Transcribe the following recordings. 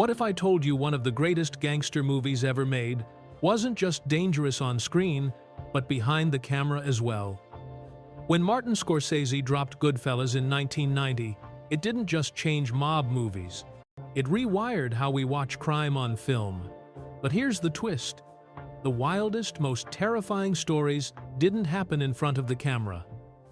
What if I told you one of the greatest gangster movies ever made wasn't just dangerous on screen, but behind the camera as well? When Martin Scorsese dropped Goodfellas in 1990, it didn't just change mob movies. It rewired how we watch crime on film. But here's the twist. The wildest, most terrifying stories didn't happen in front of the camera.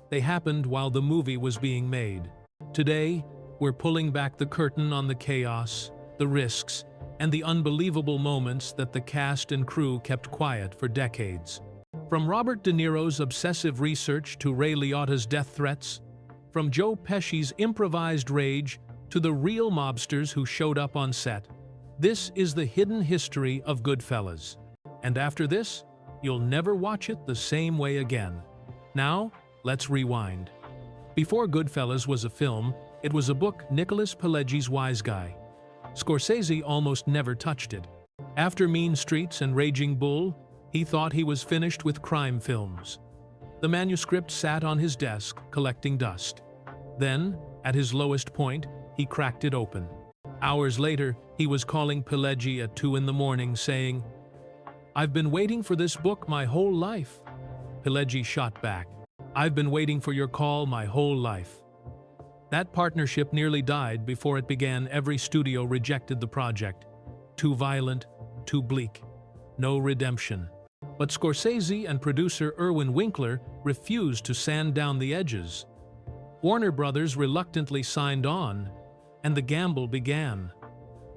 They happened while the movie was being made. Today, we're pulling back the curtain on the chaos, the risks, and the unbelievable moments that the cast and crew kept quiet for decades. From Robert De Niro's obsessive research to Ray Liotta's death threats, from Joe Pesci's improvised rage to the real mobsters who showed up on set, this is the hidden history of Goodfellas. And after this, you'll never watch it the same way again. Now, let's rewind. Before Goodfellas was a film, it was a book, Nicholas Pileggi's Wise Guy. Scorsese almost never touched it. After Mean Streets and Raging Bull, he thought he was finished with crime films. The manuscript sat on his desk, collecting dust. Then, at his lowest point, he cracked it open. Hours later, he was calling Pileggi at 2 in the morning, saying, "I've been waiting for this book my whole life." Pileggi shot back, "I've been waiting for your call my whole life." That partnership nearly died before it began. Every studio rejected the project. Too violent, too bleak. No redemption. But Scorsese and producer Irwin Winkler refused to sand down the edges. Warner Brothers reluctantly signed on, and the gamble began.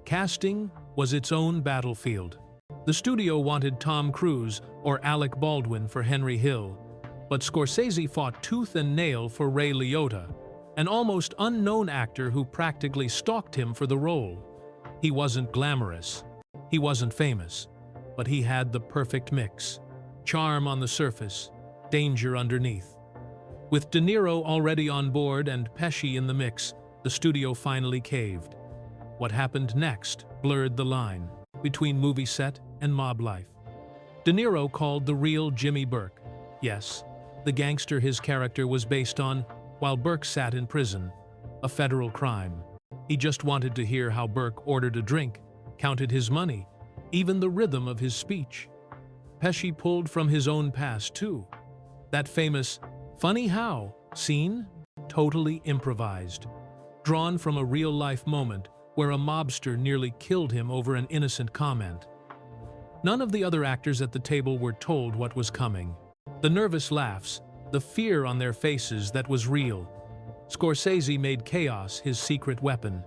Casting was its own battlefield. The studio wanted Tom Cruise or Alec Baldwin for Henry Hill, but Scorsese fought tooth and nail for Ray Liotta, an almost unknown actor who practically stalked him for the role. He wasn't glamorous. He wasn't famous. But he had the perfect mix. Charm on the surface, danger underneath. With De Niro already on board and Pesci in the mix, the studio finally caved. What happened next blurred the line between movie set and mob life. De Niro called the real Jimmy Burke. Yes, the gangster his character was based on, while Burke sat in prison. A federal crime. He just wanted to hear how Burke ordered a drink, counted his money, even the rhythm of his speech. Pesci pulled from his own past, too. That famous, "funny how" scene? Totally improvised. Drawn from a real-life moment where a mobster nearly killed him over an innocent comment. None of the other actors at the table were told what was coming. The nervous laughs, the fear on their faces that was real. Scorsese made chaos his secret weapon.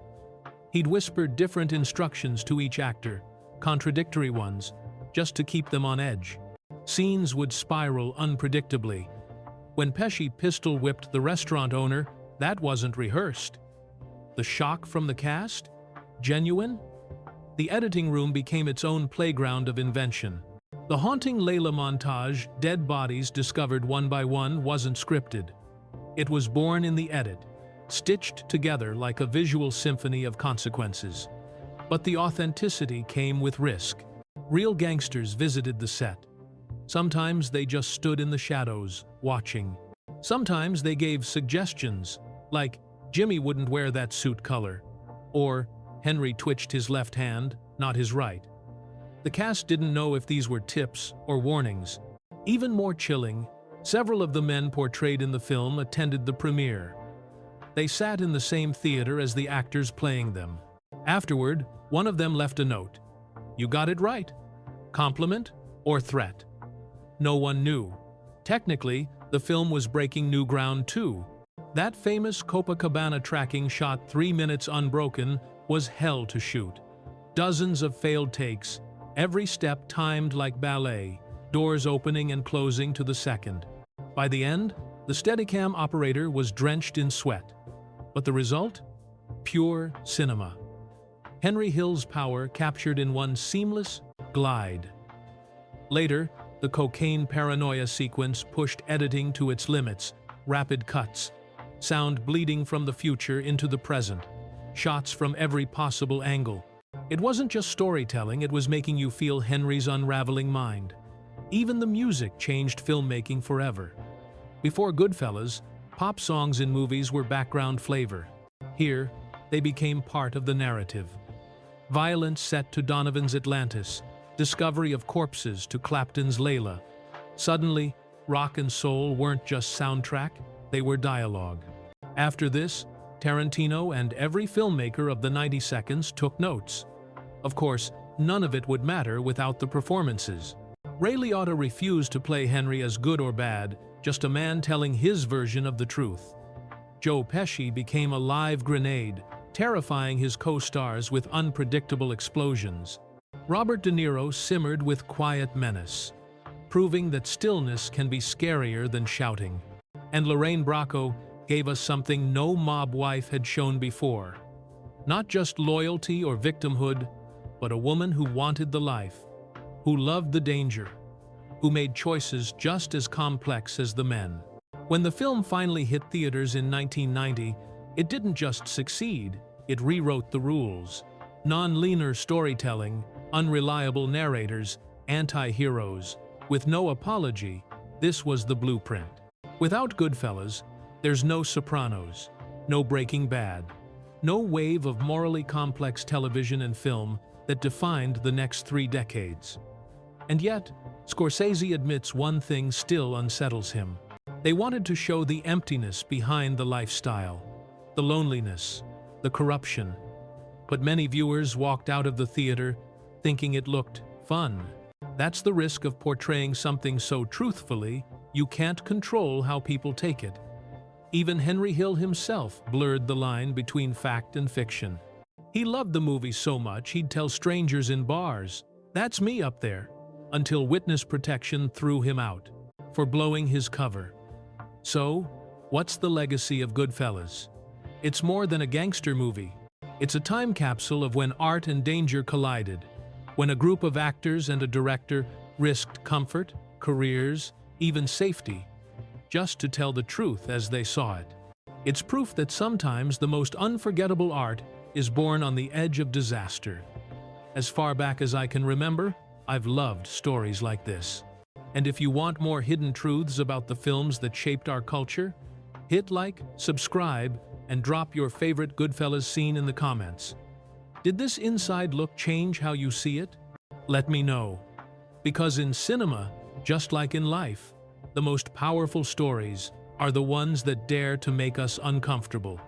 He'd whisper different instructions to each actor, contradictory ones, just to keep them on edge. Scenes would spiral unpredictably. When Pesci pistol-whipped the restaurant owner, that wasn't rehearsed. The shock from the cast? Genuine? The editing room became its own playground of invention. The haunting Layla montage, dead bodies discovered one by one, wasn't scripted. It was born in the edit, stitched together like a visual symphony of consequences. But the authenticity came with risk. Real gangsters visited the set. Sometimes they just stood in the shadows, watching. Sometimes they gave suggestions, like, "Jimmy wouldn't wear that suit color," or "Henry twitched his left hand, not his right." The cast didn't know if these were tips or warnings. Even more chilling, several of the men portrayed in the film attended the premiere. They sat in the same theater as the actors playing them. Afterward, one of them left a note. "You got it right." Compliment or threat? No one knew. Technically, the film was breaking new ground too. That famous Copacabana tracking shot 3 minutes unbroken was hell to shoot. Dozens of failed takes, every step timed like ballet, doors opening and closing to the second. By the end, the Steadicam operator was drenched in sweat. But the result? Pure cinema. Henry Hill's power captured in one seamless glide. Later, the cocaine paranoia sequence pushed editing to its limits. Rapid cuts, sound bleeding from the future into the present, shots from every possible angle. It wasn't just storytelling, it was making you feel Henry's unraveling mind. Even the music changed filmmaking forever. Before Goodfellas, pop songs in movies were background flavor. Here, they became part of the narrative. violence set to Donovan's Atlantis, discovery of corpses to Clapton's Layla. Suddenly, rock and soul weren't just soundtrack, they were dialogue. After this, Tarantino and every filmmaker of the 90 seconds took notes. Of course, none of it would matter without the performances. Ray Liotta refused to play Henry as good or bad, just a man telling his version of the truth. Joe Pesci became a live grenade, terrifying his co-stars with unpredictable explosions. Robert De Niro simmered with quiet menace, proving that stillness can be scarier than shouting. And Lorraine Bracco gave us something no mob wife had shown before. Not just loyalty or victimhood, but a woman who wanted the life, who loved the danger, who made choices just as complex as the men. When the film finally hit theaters in 1990, it didn't just succeed, it rewrote the rules. Non-linear storytelling, unreliable narrators, anti-heroes. With no apology, this was the blueprint. Without Goodfellas, there's no Sopranos, no Breaking Bad, no wave of morally complex television and film that defined the next 3 decades. And yet, Scorsese admits one thing still unsettles him. They wanted to show the emptiness behind the lifestyle, the loneliness, the corruption. But many viewers walked out of the theater thinking it looked fun. That's the risk of portraying something so truthfully, you can't control how people take it. Even Henry Hill himself blurred the line between fact and fiction. He loved the movie so much he'd tell strangers in bars, "That's me up there," until witness protection threw him out for blowing his cover. So, what's the legacy of Goodfellas? It's more than a gangster movie. It's a time capsule of when art and danger collided, when a group of actors and a director risked comfort, careers, even safety, just to tell the truth as they saw it. It's proof that sometimes the most unforgettable art is born on the edge of disaster. As far back as I can remember, I've loved stories like this. And if you want more hidden truths about the films that shaped our culture, hit like, subscribe, and drop your favorite Goodfellas scene in the comments. Did this inside look change how you see it? Let me know. Because in cinema, just like in life, the most powerful stories are the ones that dare to make us uncomfortable.